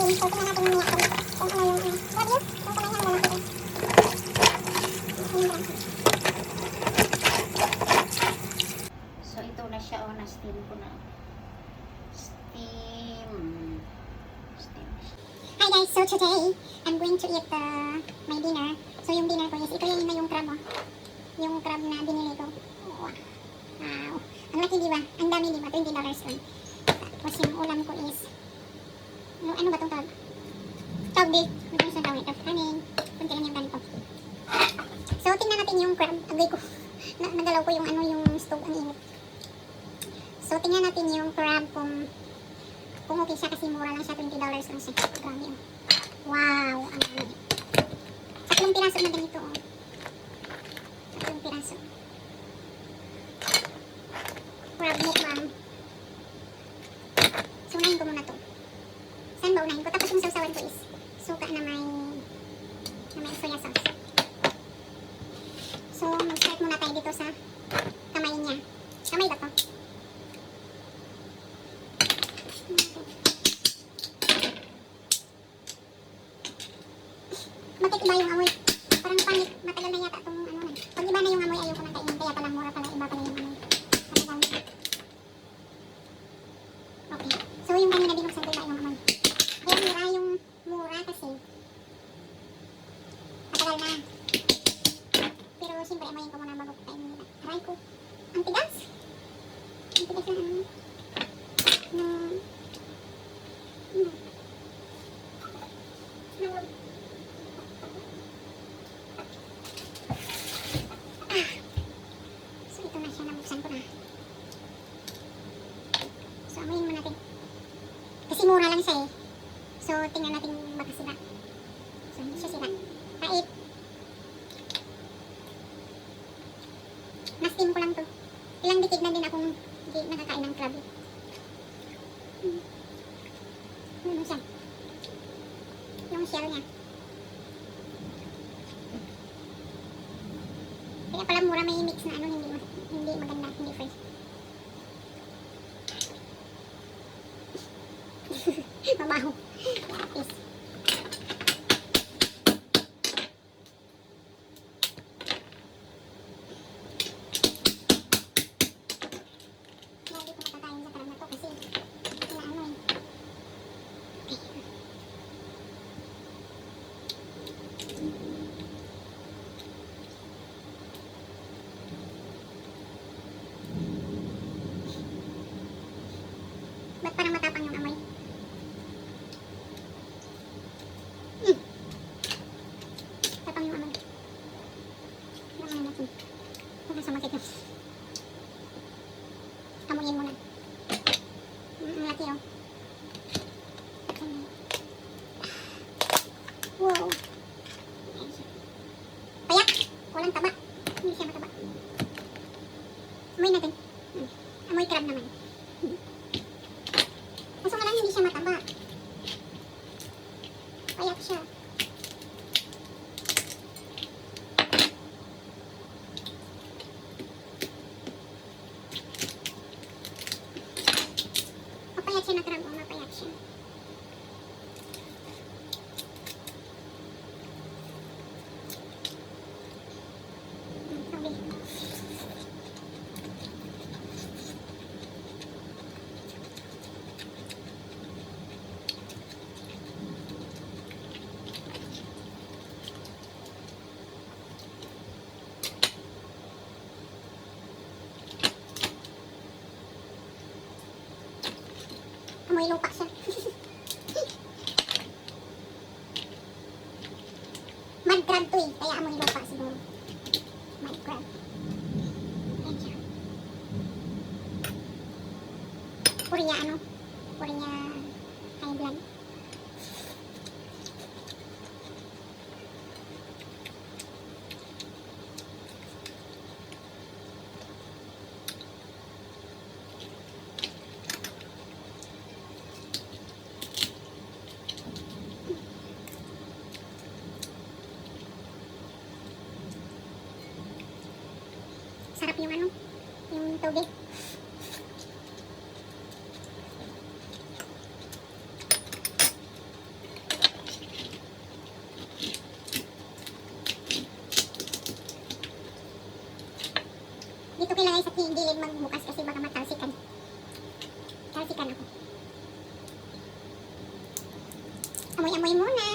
So, tingnan natin yung mga kung ano yung, grabe yun. Yung kamay niya, malalaki yun. So, ito na siya. O, na-steam ko na. Steam. Hi guys, so today, I'm going to eat my dinner. So, yung dinner ko is, ito yung crab, oh. Yung crab na binili ko. Wow. Ang laki, diba? Ang dami, diba? $20 lang. Tapos yung ulam ko is, ano ba itong tawag? Tawag. Ano ba yung tawag ito? Kanin. Kunti lang yung kanin ko. So, tingnan natin yung crab. Agay ko. Nagalaw ko yung stove. Ang init. So, tingnan natin yung crab kung okay siya kasi mura lang siya. $20 lang siya. Grabe yun. Wow. Ang dami. Tatlong piraso na ganito. Oh. Tatlong piraso. Crab mukbang. So, unahin ko muna to. Saan ba unahin ko? Tapos yung sausawan ko is suka na may soya sauce. So, mag-start muna tayo dito sa kamay niya. Kamay ba to? Bakit iba yung amoy? Parang pangit. Matagal na yata itong ano na. Pag iba na yung amoy, ayaw ko nang kainin. Kaya pala mura pala. Iba pala yung amoy. Matagal. Okay. So, yung kanina binuksan ko iba yung amoy. Kaya mura yung mura kasi matagal na. Pero siyempre, amoyin ko muna bago ko kainin nila. Aray ko. Ang tigas. Ang tigas na ano. So, ito na siya. Nabuksan ko na. So, amoyin mo natin. Kasi mura lang siya eh. So, tingnan natin baka sira. So, hindi siya sira. Kahit na-steam ko lang to. Ilang dikit na din akong hindi nakakain ng crab. Ano siya? Yung shell niya. Kaya pala mura may mix na ano, hindi maganda, hindi fresh. Mabaho. Peace. Hindi ko makakain sa crab na to kasi inaano eh. Okay. Ba't parang matapang yung amoy? Tapang yung amoy. Amoy natin. Baka sumakit yun. Amoyin mo na. Ang laki oh. Wow. Payak. Walang taba. Hindi siya mataba. Amoy natin. Amoy crab naman. Kaso nga lang hindi siya mataba. Payak siya. Mapayat siya na crab. O, mapayat siya. Sabi. Amoy lupa siya. Mud crab to eh. Kaya amoy lupa siguro. Mud crab. Ayan siya. Korea ano? Korea high blood. Sarap yung ano, yung tubig. gilid magbukas kasi baka matalsikan. Talsikan ako. Amoy-amoy muna.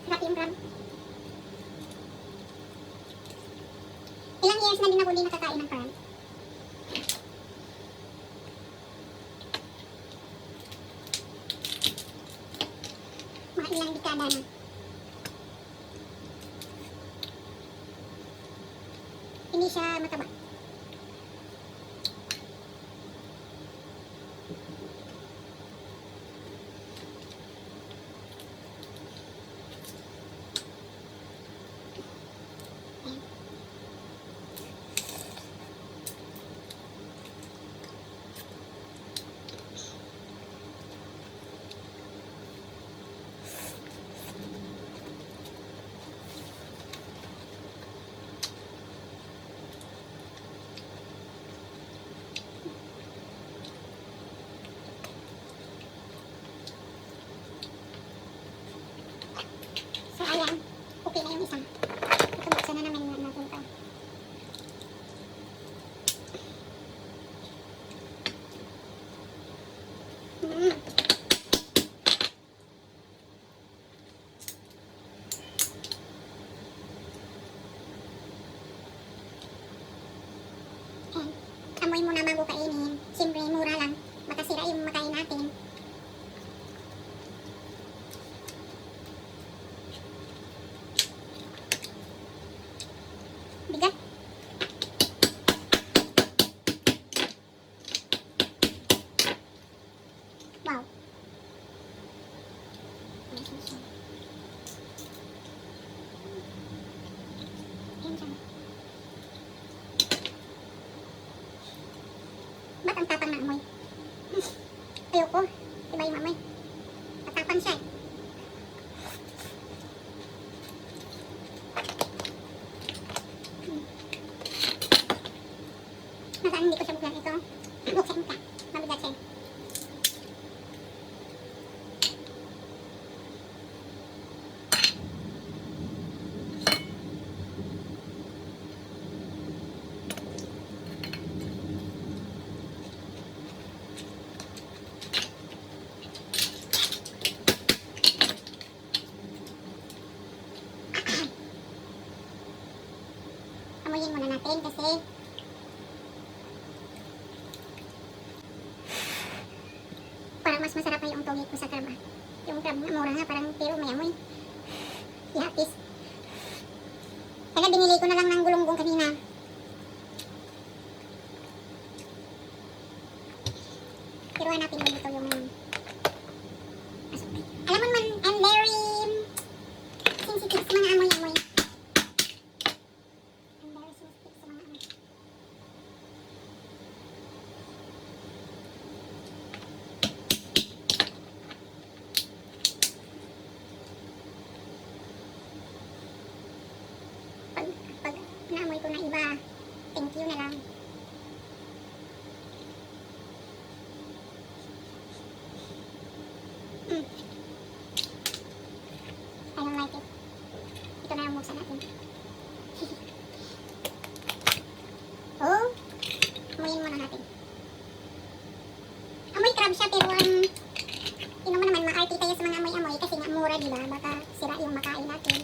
Sarap yung crab. Ilang years na din ako hindi nakakain ng crab. Mga ilang dekada na. Hindi siya mataba. So ayan, okay na yung isa. Ito buksan na naman natin ito. Mm. Ayan, amoy muna bago kainin. Siyempre, mura lang. Baka sira yung makain natin. Bigat. Wow. Ayan siya. Ayan siya. Ba't ang tapang na amoy? Ayoko. Iba yung amoy. Matapang siya eh. Nasaan hindi ko siya buksan ito? Buksan ka. Mabigat siya. Amoyin muna natin kasi parang mas masarap pa yung tugig ko sa crab. Yung crab na mura nga parang pero may amoy. Ihapis. Kaya binili ko na lang ng gulunggong kanina. Pero hanapin ko dito yung asukay. Alam mo naman, I'm very sensitive sa mga amoy-amoy. I'm very sensitive sa mga amoy. Pag naamoy ko na iba, thank you na lang. I don't like it. Ito na yung buksan natin. Oh, amoyin muna natin. Amoy crab siya pero ino mo naman maarte tayo sa mga amoy-amoy kasi nga mura diba? Baka sira yung makain natin.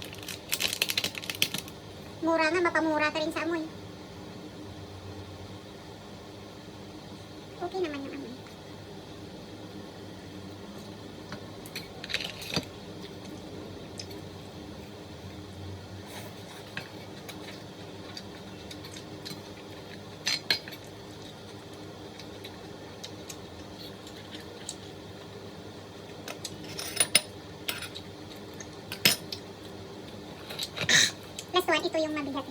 Mura nga, mapamura ka rin sa amoy. Okay naman yung amoy. Last one, ito yung mabigat.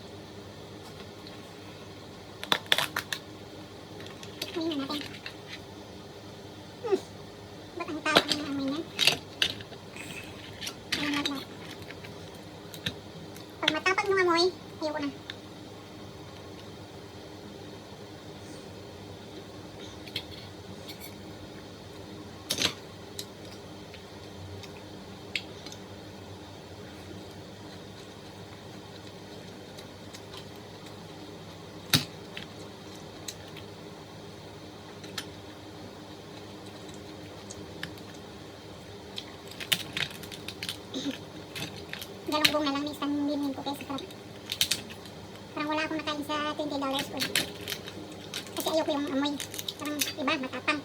Amoyin na natin. Ba't ang tawag ng amoy niya? akong nakain sa $20 ko. Kasi ayoko yung amoy. Parang iba, matapang.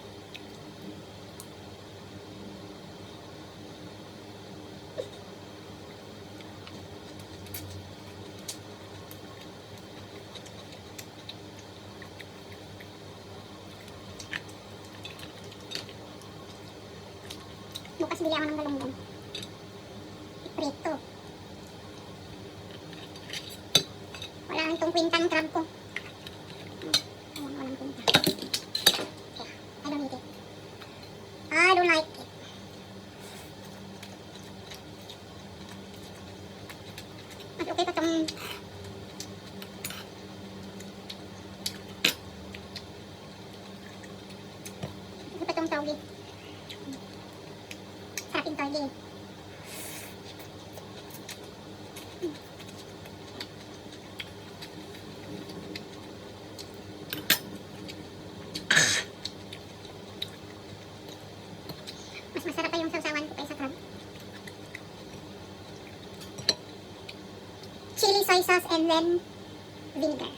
Bukas bili ako ng galunggong. Prito. Wala nang itong kwintang crab ko. Ayan, walang kwinta. Yeah, I don't need it. I don't like it. Mas okay pa itong tawgi. Sa ating tawgi. Mas masarap pa yung sausawan ko kaysa crab. Chili soy sauce and then vinegar.